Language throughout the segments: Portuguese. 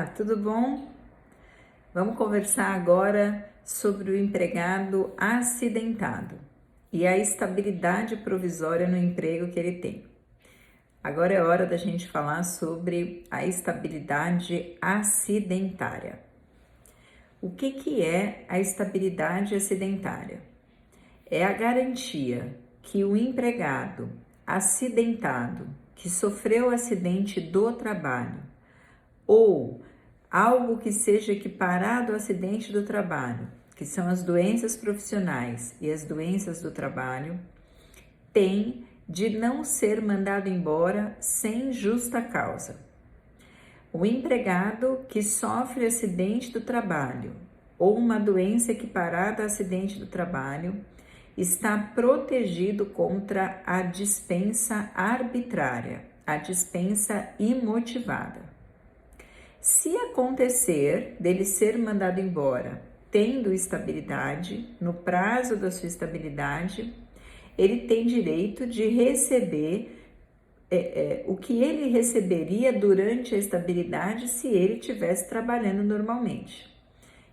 Tudo bom? Vamos conversar agora sobre o empregado acidentado e a estabilidade provisória no emprego que ele tem. Agora é hora da gente falar sobre a estabilidade acidentária. O que é a estabilidade acidentária? É a garantia que o empregado acidentado, que sofreu acidente do trabalho, ou algo que seja equiparado ao acidente do trabalho, que são as doenças profissionais e as doenças do trabalho, tem de não ser mandado embora sem justa causa. O empregado que sofre acidente do trabalho ou uma doença equiparada a acidente do trabalho está protegido contra a dispensa arbitrária, a dispensa imotivada. Se acontecer dele ser mandado embora tendo estabilidade, no prazo da sua estabilidade, ele tem direito de receber o que ele receberia durante a estabilidade se ele estivesse trabalhando normalmente.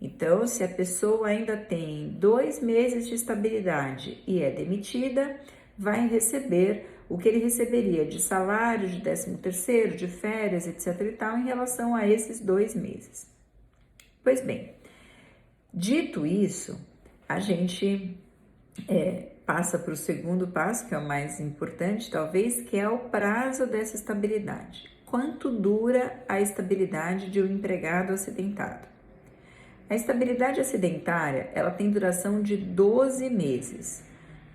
Então, se a pessoa ainda tem 2 meses de estabilidade e é demitida, vai receber o que ele receberia de salário, de 13º, de férias, etc. e tal, em relação a esses 2 meses. Pois bem, dito isso, a gente passa para o segundo passo, que é o mais importante, talvez, que é o prazo dessa estabilidade. Quanto dura a estabilidade de um empregado acidentado? A estabilidade acidentária, ela tem duração de 12 meses.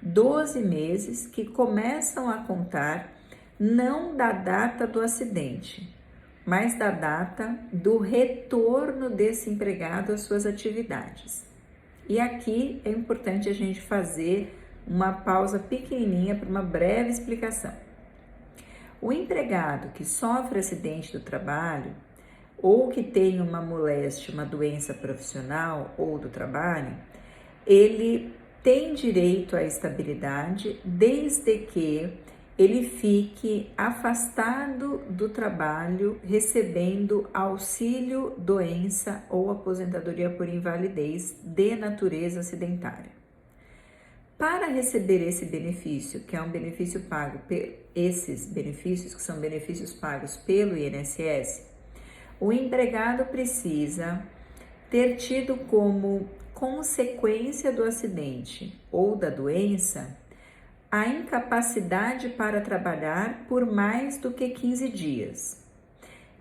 12 meses que começam a contar não da data do acidente, mas da data do retorno desse empregado às suas atividades. E aqui é importante a gente fazer uma pausa pequenininha para uma breve explicação. O empregado que sofre acidente do trabalho ou que tem uma moléstia, uma doença profissional ou do trabalho, ele tem direito à estabilidade desde que ele fique afastado do trabalho recebendo auxílio, doença ou aposentadoria por invalidez de natureza acidentária. Para receber esse benefício, que é um benefício pago, esses benefícios que são benefícios pagos pelo INSS, o empregado precisa ter tido como consequência do acidente ou da doença a incapacidade para trabalhar por mais do que 15 dias.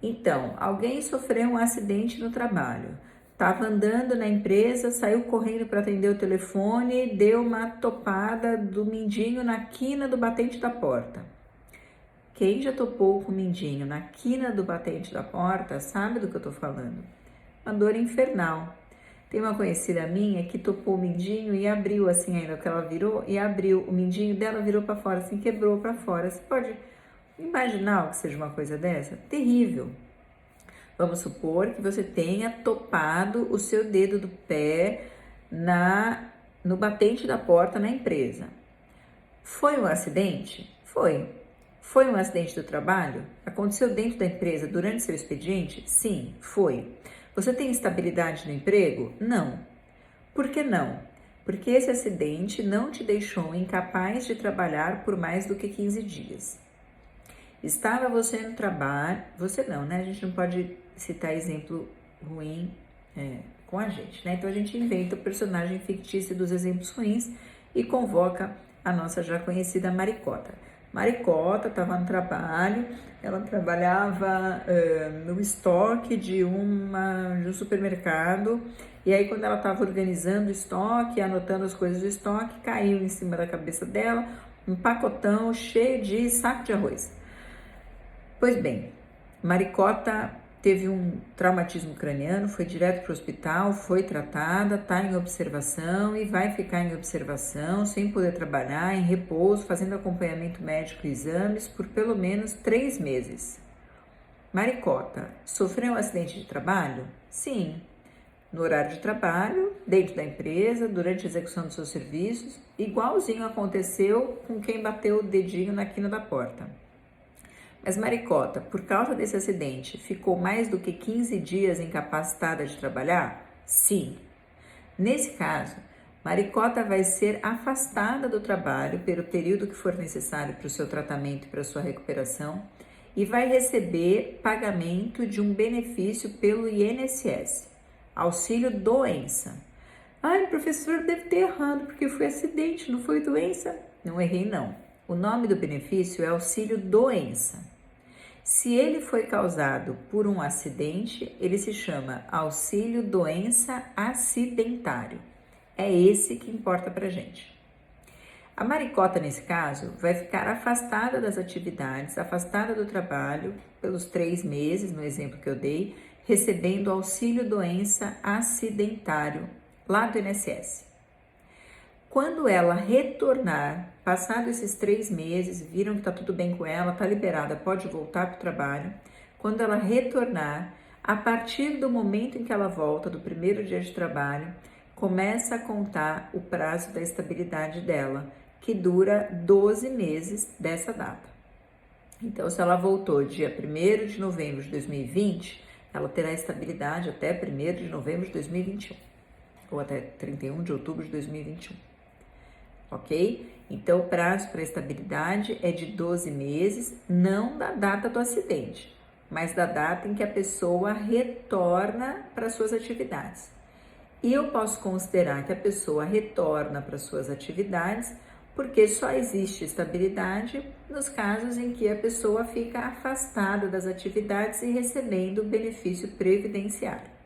Então, alguém sofreu um acidente no trabalho, estava andando na empresa, saiu correndo para atender o telefone, deu uma topada do mindinho na quina do batente da porta. Quem já topou com o mindinho na quina do batente da porta sabe do que eu tô falando. Uma dor infernal. Tem uma conhecida minha que topou o mindinho e abriu assim ainda, que ela virou e abriu o mindinho dela, virou para fora, assim, quebrou para fora. Você pode imaginar que seja uma coisa dessa? Terrível. Vamos supor que você tenha topado o seu dedo do pé no batente da porta na empresa. Foi um acidente? Foi. Foi um acidente do trabalho? Aconteceu dentro da empresa durante seu expediente? Sim, foi. Você tem estabilidade no emprego? Não. Por que não? Porque esse acidente não te deixou incapaz de trabalhar por mais do que 15 dias. Estava você no trabalho, você não, né? A gente não pode citar exemplo ruim com a gente, né? Então a gente inventa o personagem fictício dos exemplos ruins e convoca a nossa já conhecida Maricota. Maricota estava no trabalho, ela trabalhava no estoque de um supermercado, e aí quando ela estava organizando o estoque, anotando as coisas do estoque, caiu em cima da cabeça dela um pacotão cheio de saco de arroz. Pois bem, Maricota teve um traumatismo craniano, foi direto para o hospital, foi tratada, está em observação e vai ficar em observação, sem poder trabalhar, em repouso, fazendo acompanhamento médico e exames por pelo menos 3 meses. Maricota sofreu um acidente de trabalho? Sim. No horário de trabalho, dentro da empresa, durante a execução dos seus serviços, igualzinho aconteceu com quem bateu o dedinho na quina da porta. Mas Maricota, por causa desse acidente, ficou mais do que 15 dias incapacitada de trabalhar? Sim. Nesse caso, Maricota vai ser afastada do trabalho pelo período que for necessário para o seu tratamento e para a sua recuperação e vai receber pagamento de um benefício pelo INSS, auxílio doença. Ai, professor, deve ter errado porque foi acidente, não foi doença? Não errei, não. O nome do benefício é auxílio doença. Se ele foi causado por um acidente, ele se chama auxílio doença acidentário. É esse que importa pra gente. A Maricota, nesse caso, vai ficar afastada das atividades, afastada do trabalho pelos 3 meses, no exemplo que eu dei, recebendo auxílio doença acidentário lá do INSS. Quando ela retornar, passado esses 3 meses, viram que está tudo bem com ela, está liberada, pode voltar para o trabalho. Quando ela retornar, a partir do momento em que ela volta, do primeiro dia de trabalho, começa a contar o prazo da estabilidade dela, que dura 12 meses dessa data. Então, se ela voltou dia 1º de novembro de 2020, ela terá estabilidade até 1º de novembro de 2021, ou até 31 de outubro de 2021. Ok? Então, o prazo para estabilidade é de 12 meses, não da data do acidente, mas da data em que a pessoa retorna para suas atividades. E eu posso considerar que a pessoa retorna para suas atividades porque só existe estabilidade nos casos em que a pessoa fica afastada das atividades e recebendo benefício previdenciário.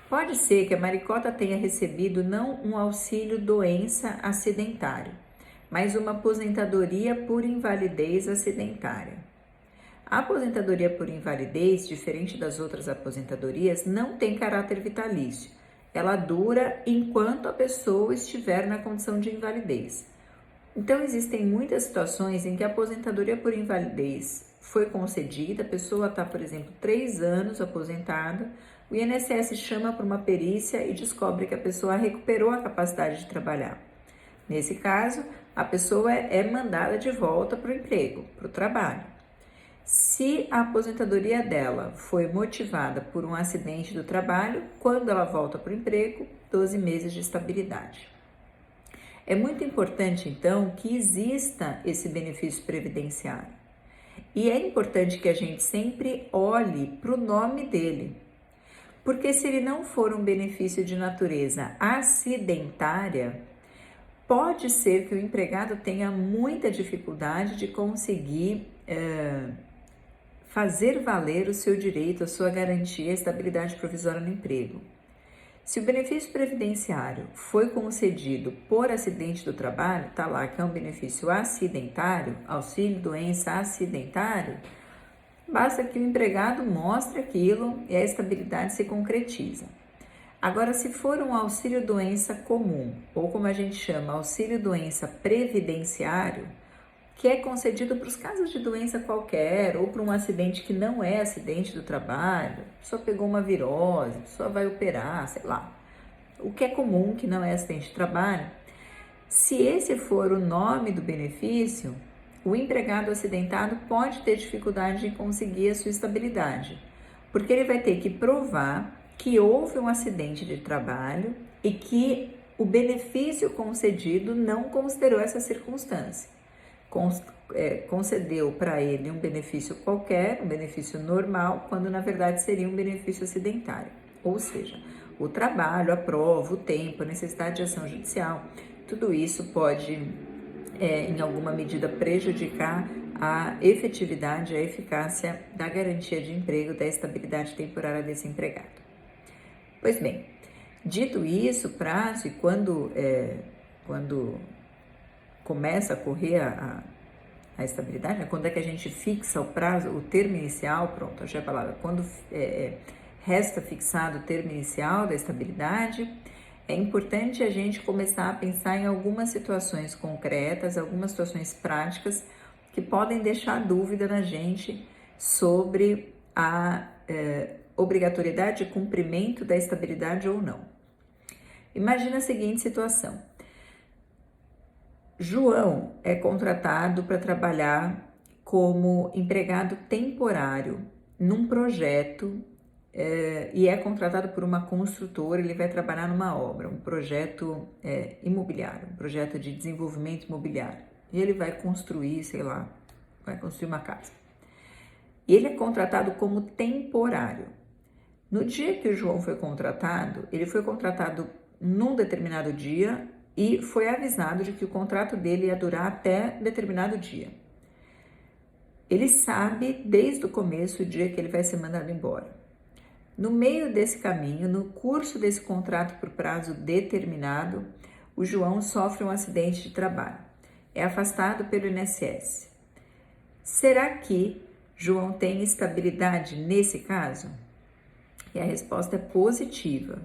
Pode ser que a Maricota tenha recebido não um auxílio doença acidentário, mas uma aposentadoria por invalidez acidentária. A aposentadoria por invalidez, diferente das outras aposentadorias, não tem caráter vitalício. Ela dura enquanto a pessoa estiver na condição de invalidez. Então, existem muitas situações em que a aposentadoria por invalidez foi concedida, a pessoa está, por exemplo, 3 anos aposentada, o INSS chama para uma perícia e descobre que a pessoa recuperou a capacidade de trabalhar. Nesse caso, a pessoa é mandada de volta para o emprego, para o trabalho. Se a aposentadoria dela foi motivada por um acidente do trabalho, quando ela volta para o emprego, 12 meses de estabilidade. É muito importante, então, que exista esse benefício previdenciário. E é importante que a gente sempre olhe para o nome dele. Porque se ele não for um benefício de natureza acidentária, pode ser que o empregado tenha muita dificuldade de conseguir fazer valer o seu direito, a sua garantia, a estabilidade provisória no emprego. Se o benefício previdenciário foi concedido por acidente do trabalho, está lá que é um benefício acidentário, auxílio doença acidentário, basta que o empregado mostre aquilo e a estabilidade se concretiza. Agora, se for um auxílio doença comum, ou como a gente chama, auxílio doença previdenciário, que é concedido para os casos de doença qualquer, ou para um acidente que não é acidente do trabalho, a pessoa pegou uma virose, a pessoa vai operar, sei lá, o que é comum, que não é acidente de trabalho, se esse for o nome do benefício, o empregado acidentado pode ter dificuldade em conseguir a sua estabilidade, porque ele vai ter que provar que houve um acidente de trabalho e que o benefício concedido não considerou essa circunstância. Concedeu para ele um benefício qualquer, um benefício normal, quando na verdade seria um benefício acidentário. Ou seja, o trabalho, a prova, o tempo, a necessidade de ação judicial, tudo isso pode, em alguma medida, prejudicar a efetividade, a eficácia da garantia de emprego, da estabilidade temporária desse empregado. Pois bem, dito isso, prazo e quando começa a correr a estabilidade, né? Quando é que a gente fixa o prazo, o termo inicial, pronto, achei a palavra, quando resta fixado o termo inicial da estabilidade, é importante a gente começar a pensar em algumas situações concretas, algumas situações práticas que podem deixar dúvida na gente sobre a obrigatoriedade de cumprimento da estabilidade ou não. Imagina a seguinte situação. João é contratado para trabalhar como empregado temporário num projeto e é contratado por uma construtora. Ele vai trabalhar numa obra, um projeto imobiliário, um projeto de desenvolvimento imobiliário. E ele vai construir, sei lá, vai construir uma casa. E ele é contratado como temporário. No dia que o João foi contratado, ele foi contratado num determinado dia e foi avisado de que o contrato dele ia durar até determinado dia. Ele sabe desde o começo o dia que ele vai ser mandado embora. No meio desse caminho, no curso desse contrato por prazo determinado, o João sofre um acidente de trabalho. É afastado pelo INSS. Será que João tem estabilidade nesse caso? E a resposta é positiva.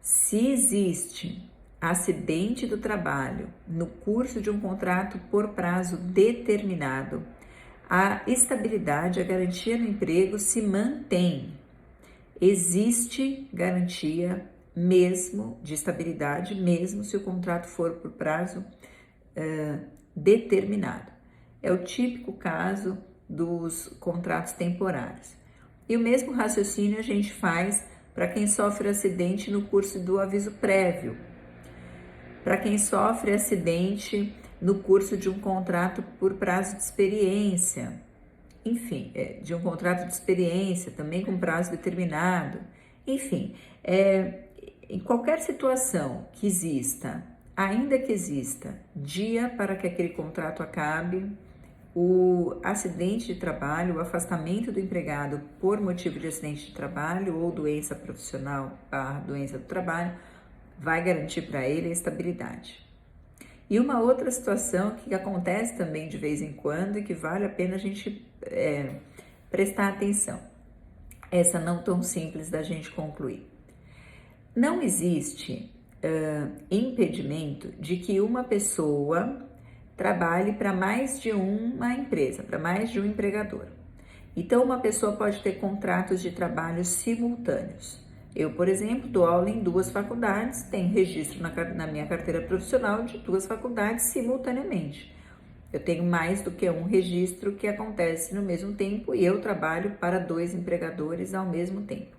Se existe acidente do trabalho no curso de um contrato por prazo determinado, a estabilidade, a garantia no emprego se mantém. Existe garantia mesmo de estabilidade, mesmo se o contrato for por prazo determinado. É o típico caso dos contratos temporários. E o mesmo raciocínio a gente faz para quem sofre acidente no curso do aviso prévio, para quem sofre acidente no curso de um contrato por prazo de experiência, enfim, de um contrato de experiência também com prazo determinado, enfim, em qualquer situação que exista, ainda que exista dia para que aquele contrato acabe, o acidente de trabalho, o afastamento do empregado por motivo de acidente de trabalho ou doença profissional, doença do trabalho, vai garantir para ele a estabilidade. E uma outra situação que acontece também de vez em quando e que vale a pena a gente prestar atenção, essa não tão simples da gente concluir. Não existe impedimento de que uma pessoa trabalhe para mais de uma empresa, para mais de um empregador. Então, uma pessoa pode ter contratos de trabalho simultâneos. Eu, por exemplo, dou aula em 2 faculdades, tenho registro na minha carteira profissional de 2 faculdades simultaneamente. Eu tenho mais do que um registro que acontece no mesmo tempo e eu trabalho para 2 empregadores ao mesmo tempo.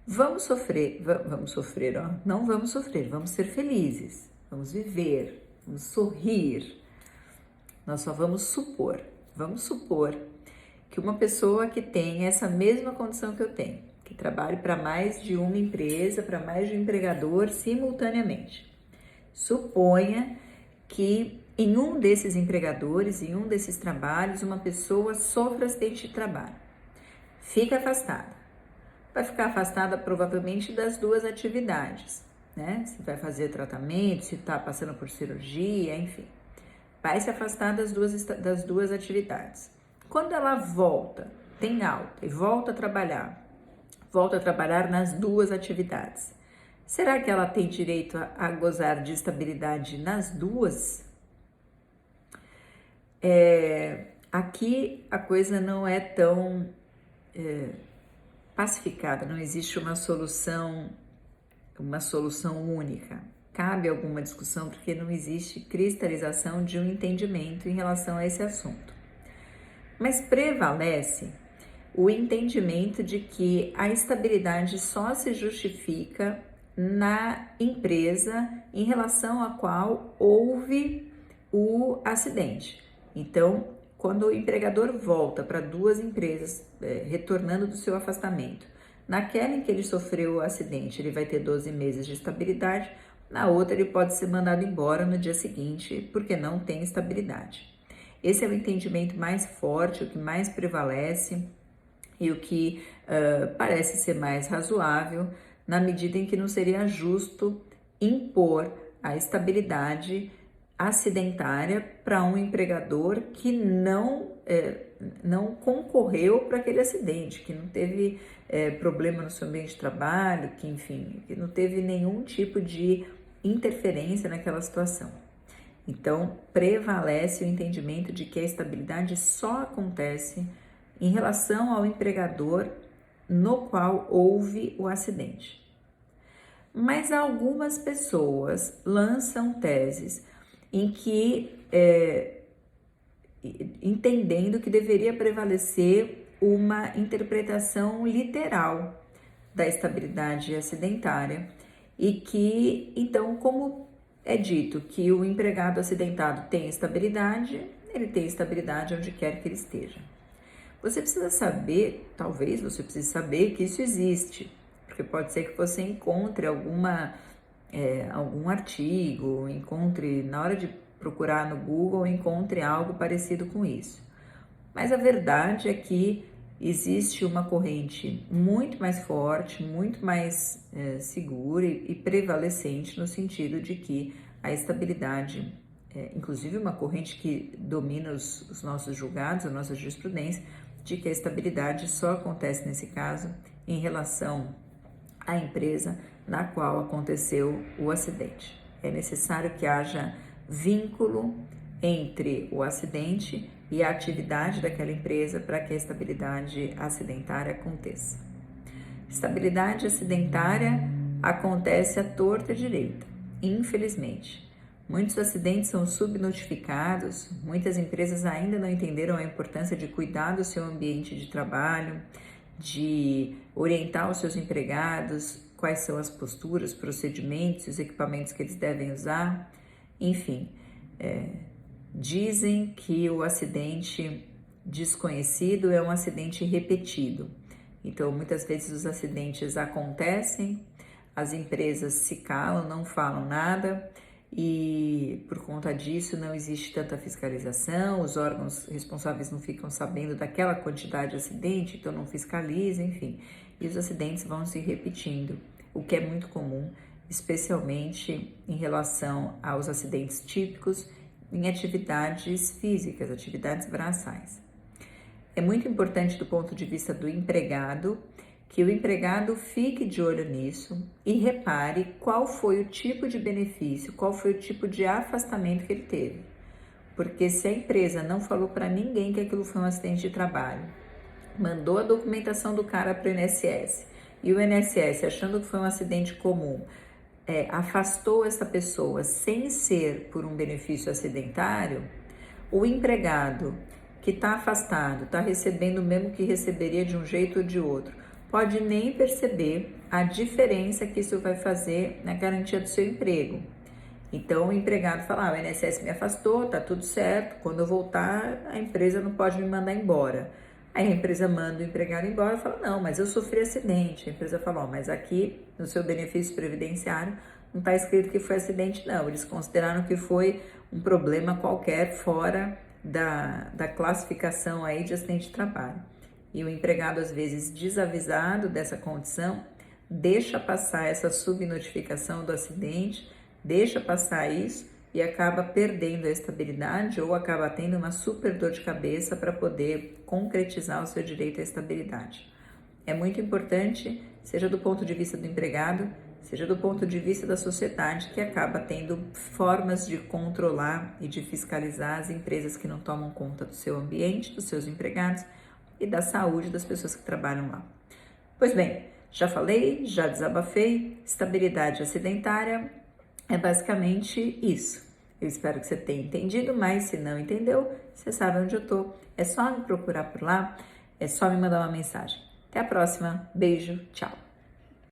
Vamos sofrer, ó. Não vamos sofrer, vamos ser felizes, vamos viver, vamos sorrir. Nós só vamos supor que uma pessoa que tem essa mesma condição que eu tenho, que trabalhe para mais de uma empresa, para mais de um empregador simultaneamente, suponha que em um desses empregadores, em um desses trabalhos, uma pessoa sofre acidente de trabalho, fica afastada. Vai ficar afastada provavelmente das 2 atividades, né? Se vai fazer tratamento, se está passando por cirurgia, enfim. Vai se afastar das duas atividades. Quando ela volta, tem alta e volta a trabalhar nas 2 atividades. Será que ela tem direito a gozar de estabilidade nas 2? Aqui a coisa não é tão pacificada, não existe uma solução única. Cabe alguma discussão porque não existe cristalização de um entendimento em relação a esse assunto. Mas prevalece o entendimento de que a estabilidade só se justifica na empresa em relação à qual houve o acidente. Então, quando o empregador volta para 2 empresas, retornando do seu afastamento, naquela em que ele sofreu o acidente, ele vai ter 12 meses de estabilidade, na outra ele pode ser mandado embora no dia seguinte, porque não tem estabilidade. Esse é o entendimento mais forte, o que mais prevalece e o que parece ser mais razoável, na medida em que não seria justo impor a estabilidade acidentária para um empregador que não concorreu para aquele acidente, que não teve problema no seu ambiente de trabalho, que enfim, que não teve nenhum tipo de interferência naquela situação. Então, prevalece o entendimento de que a estabilidade só acontece em relação ao empregador no qual houve o acidente. Mas algumas pessoas lançam teses em que entendendo que deveria prevalecer uma interpretação literal da estabilidade acidentária e que, então, como é dito que o empregado acidentado tem estabilidade, ele tem estabilidade onde quer que ele esteja. Você precisa saber, talvez você precise saber que isso existe, porque pode ser que você encontre algum artigo, encontre, na hora de procurar no Google, encontre algo parecido com isso. Mas a verdade é que existe uma corrente muito mais forte, muito mais segura e prevalecente no sentido de que a estabilidade, inclusive uma corrente que domina os nossos julgados, a nossa jurisprudência, de que a estabilidade só acontece nesse caso em relação à empresa na qual aconteceu o acidente. É necessário que haja vínculo entre o acidente e a atividade daquela empresa para que a estabilidade acidentária aconteça. Estabilidade acidentária acontece à torta e direita, infelizmente. Muitos acidentes são subnotificados, muitas empresas ainda não entenderam a importância de cuidar do seu ambiente de trabalho, de orientar os seus empregados, quais são as posturas, procedimentos, os equipamentos que eles devem usar, enfim. Dizem que o acidente desconhecido é um acidente repetido. Então, muitas vezes os acidentes acontecem, as empresas se calam, não falam nada e por conta disso não existe tanta fiscalização, os órgãos responsáveis não ficam sabendo daquela quantidade de acidente, então não fiscalizam, enfim. E os acidentes vão se repetindo, o que é muito comum, especialmente em relação aos acidentes típicos em atividades físicas, atividades braçais. É muito importante do ponto de vista do empregado que o empregado fique de olho nisso e repare qual foi o tipo de benefício, qual foi o tipo de afastamento que ele teve. Porque se a empresa não falou para ninguém que aquilo foi um acidente de trabalho, mandou a documentação do cara para o INSS e o INSS, achando que foi um acidente comum, afastou essa pessoa sem ser por um benefício acidentário, o empregado que está afastado, está recebendo o mesmo que receberia de um jeito ou de outro, pode nem perceber a diferença que isso vai fazer na garantia do seu emprego. Então o empregado fala, o INSS me afastou, tá tudo certo, quando eu voltar a empresa não pode me mandar embora. Aí a empresa manda o empregado embora e fala, não, mas eu sofri acidente. A empresa fala, mas aqui no seu benefício previdenciário não está escrito que foi acidente, não. Eles consideraram que foi um problema qualquer fora da classificação aí de acidente de trabalho. E o empregado, às vezes, desavisado dessa condição, deixa passar essa subnotificação do acidente, deixa passar isso e acaba perdendo a estabilidade ou acaba tendo uma super dor de cabeça para poder concretizar o seu direito à estabilidade. É muito importante, seja do ponto de vista do empregado, seja do ponto de vista da sociedade, que acaba tendo formas de controlar e de fiscalizar as empresas que não tomam conta do seu ambiente, dos seus empregados e da saúde das pessoas que trabalham lá. Pois bem, já falei, já desabafei, estabilidade acidentária é basicamente isso. Eu espero que você tenha entendido, mas se não entendeu, você sabe onde eu tô. É só me procurar por lá, é só me mandar uma mensagem. Até a próxima, beijo, tchau!